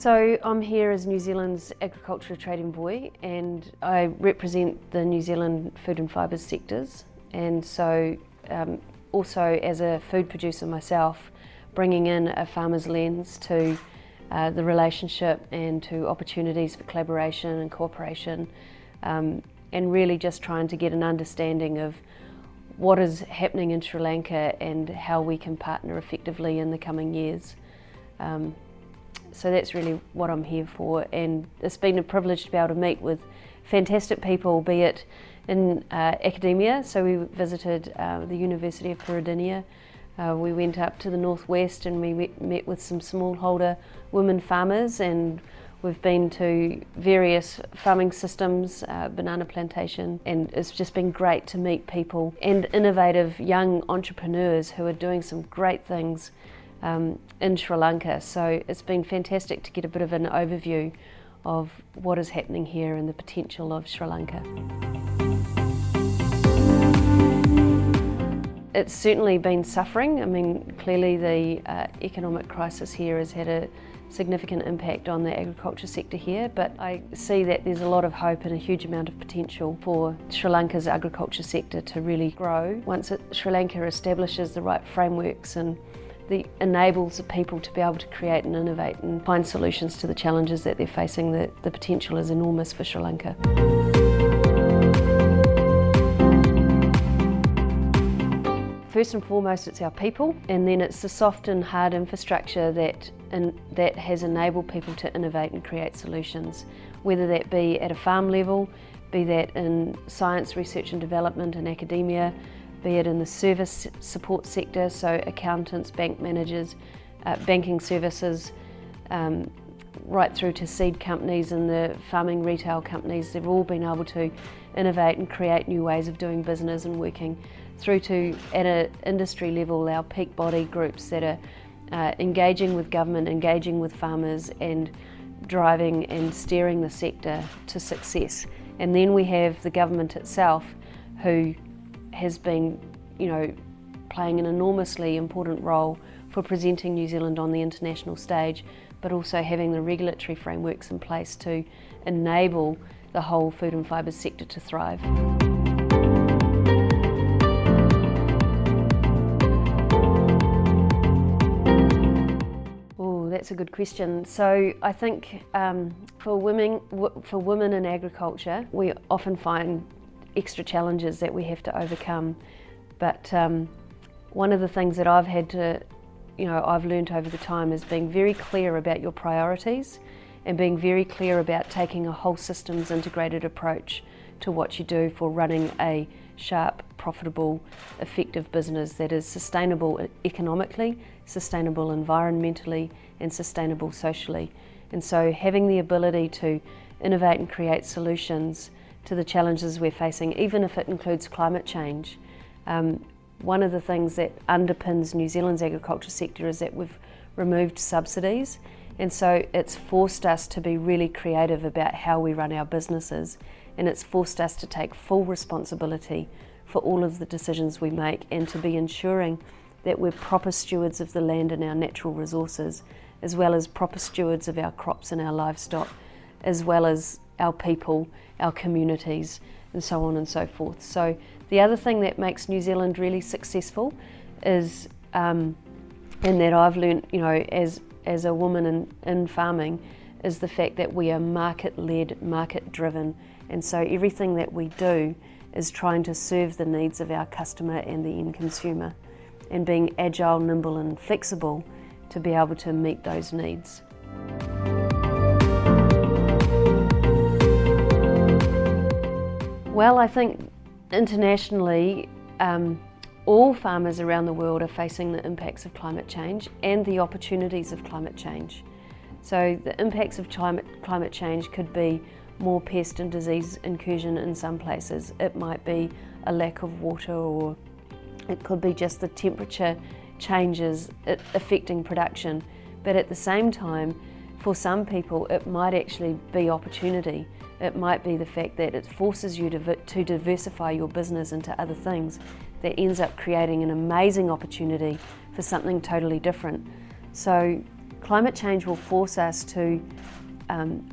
So I'm here as New Zealand's agriculture trade envoy, and I represent the New Zealand food and fibres sectors, and so also as a food producer myself, bringing in a farmer's lens to the relationship and to opportunities for collaboration and cooperation, and really just trying to get an understanding of what is happening in Sri Lanka and how we can partner effectively in the coming years. So that's really what I'm here for, and it's been a privilege to be able to meet with fantastic people, be it in academia. So we visited the University of Peradeniya, we went up to the northwest and we met with some smallholder women farmers, and we've been to various farming systems, banana plantation, and it's just been great to meet people and innovative young entrepreneurs who are doing some great things in Sri Lanka. So it's been fantastic to get a bit of an overview of what is happening here and the potential of Sri Lanka. It's certainly been suffering. I mean, clearly the economic crisis here has had a significant impact on the agriculture sector here, but I see that there's a lot of hope and a huge amount of potential for Sri Lanka's agriculture sector to really grow. Once Sri Lanka establishes the right frameworks and enables the people to be able to create and innovate and find solutions to the challenges that they're facing, the potential is enormous for Sri Lanka. First and foremost, it's our people, and then it's the soft and hard infrastructure that has enabled people to innovate and create solutions, whether that be at a farm level, be that in science, research and development and academia, be it in the service support sector, so accountants, bank managers, banking services, right through to seed companies and the farming retail companies. They've all been able to innovate and create new ways of doing business and working, through to, at an industry level, our peak body groups that are engaging with government, engaging with farmers and driving and steering the sector to success. And then we have the government itself, who has been, playing an enormously important role for presenting New Zealand on the international stage, but also having the regulatory frameworks in place to enable the whole food and fibres sector to thrive. Oh, that's a good question. So I think for women in agriculture, we often find extra challenges that we have to overcome, but one of the things that I've had to, I've learned over the time is being very clear about your priorities and being very clear about taking a whole systems integrated approach to what you do for running a sharp, profitable, effective business that is sustainable economically, sustainable environmentally and sustainable socially. And so having the ability to innovate and create solutions to the challenges we're facing, even if it includes climate change. One of the things that underpins New Zealand's agriculture sector is that we've removed subsidies, and so it's forced us to be really creative about how we run our businesses, and it's forced us to take full responsibility for all of the decisions we make and to be ensuring that we're proper stewards of the land and our natural resources, as well as proper stewards of our crops and our livestock, as well as our people, our communities, and so on and so forth. So the other thing that makes New Zealand really successful is, and that I've learned, as a woman in farming, is the fact that we are market-led, market-driven, and so everything that we do is trying to serve the needs of our customer and the end consumer, and being agile, nimble and flexible to be able to meet those needs. Well, I think internationally, all farmers around the world are facing the impacts of climate change and the opportunities of climate change. So the impacts of climate change could be more pest and disease incursion in some places. It might be a lack of water, or it could be just the temperature changes affecting production. But at the same time, for some people, it might actually be opportunity. It might be the fact that it forces you to diversify your business into other things that ends up creating an amazing opportunity for something totally different. So climate change will force us to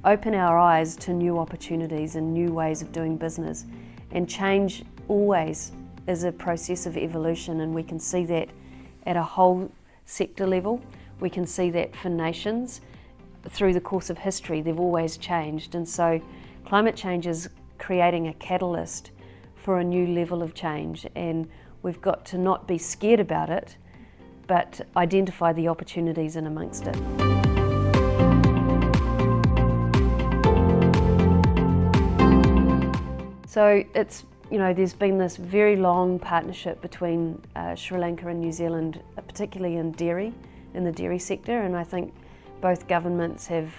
open our eyes to new opportunities and new ways of doing business. And change always is a process of evolution, and we can see that at a whole sector level. We can see that for nations through the course of history, they've always changed. And so climate change is creating a catalyst for a new level of change, and we've got to not be scared about it, but identify the opportunities in amongst it. So it's, there's been this very long partnership between Sri Lanka and New Zealand, particularly in the dairy sector, and I think both governments have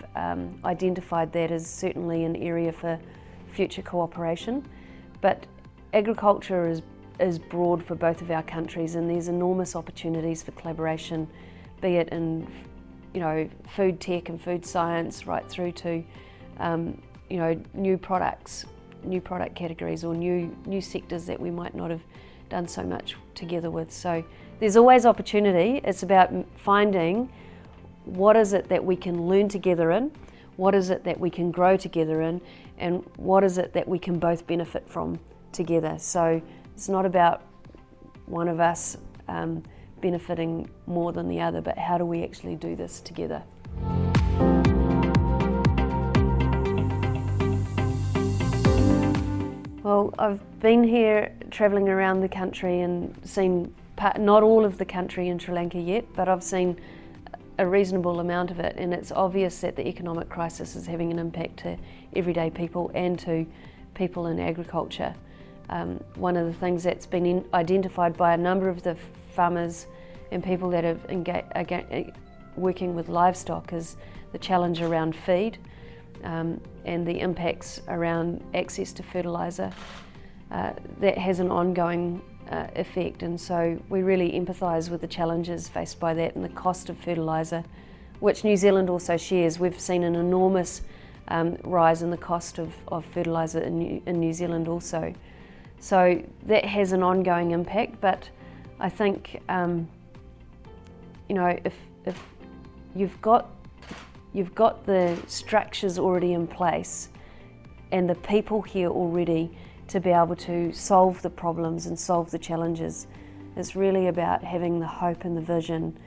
identified that as certainly an area for future cooperation. But agriculture is broad for both of our countries, and there's enormous opportunities for collaboration, be it in food tech and food science, right through to new product categories or new sectors that we might not have done so much together with. So there's always opportunity. It's about finding what is it that we can learn together in, what is it that we can grow together in, and what is it that we can both benefit from together. So it's not about one of us benefiting more than the other, but how do we actually do this together? Well, I've been here travelling around the country and seen not all of the country in Sri Lanka yet, but I've seen a reasonable amount of it, and it's obvious that the economic crisis is having an impact to everyday people and to people in agriculture. One of the things that's been identified by a number of the farmers and people that have working with livestock is the challenge around feed and the impacts around access to fertiliser. That has an ongoing effect, and so we really empathise with the challenges faced by that and the cost of fertiliser, which New Zealand also shares. We've seen an enormous rise in the cost of fertiliser in New Zealand also. So that has an ongoing impact, but I think if you've got the structures already in place and the people here already to be able to solve the problems and solve the challenges, it's really about having the hope and the vision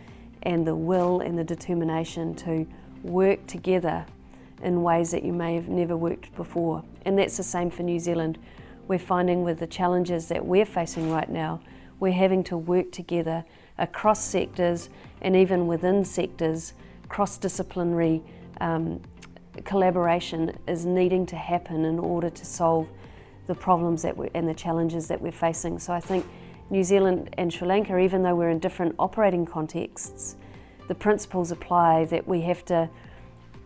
and the will and the determination to work together in ways that you may have never worked before. And that's the same for New Zealand. We're finding with the challenges that we're facing right now, we're having to work together across sectors and even within sectors. Cross-disciplinary collaboration is needing to happen in order to solve the problems and the challenges that we're facing. So I think New Zealand and Sri Lanka, even though we're in different operating contexts, the principles apply that we have to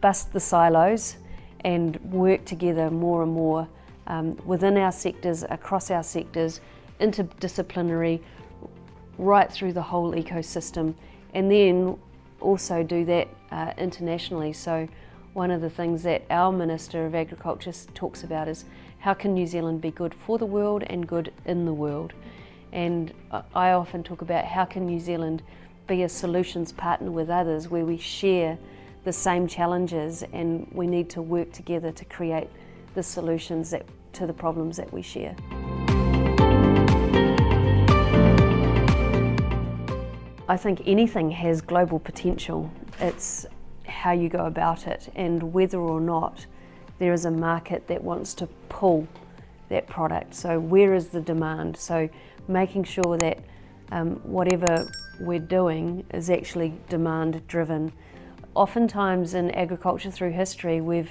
bust the silos and work together more and more within our sectors, across our sectors, interdisciplinary, right through the whole ecosystem, and then also do that internationally. So one of the things that our Minister of Agriculture talks about is how can New Zealand be good for the world and good in the world. And I often talk about how can New Zealand be a solutions partner with others where we share the same challenges and we need to work together to create the solutions to the problems that we share. I think anything has global potential. It's how you go about it and whether or not there is a market that wants to pull that product. So where is the demand? So making sure that whatever we're doing is actually demand driven. Oftentimes in agriculture through history, we've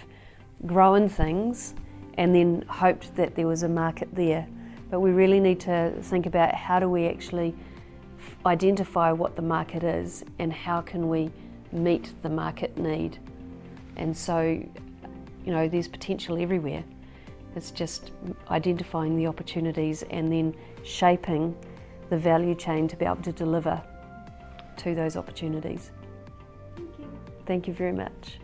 grown things and then hoped that there was a market there. But we really need to think about how do we actually identify what the market is and how can we meet the market need. And so, there's potential everywhere. It's just identifying the opportunities and then shaping the value chain to be able to deliver to those opportunities. Thank you. Thank you very much.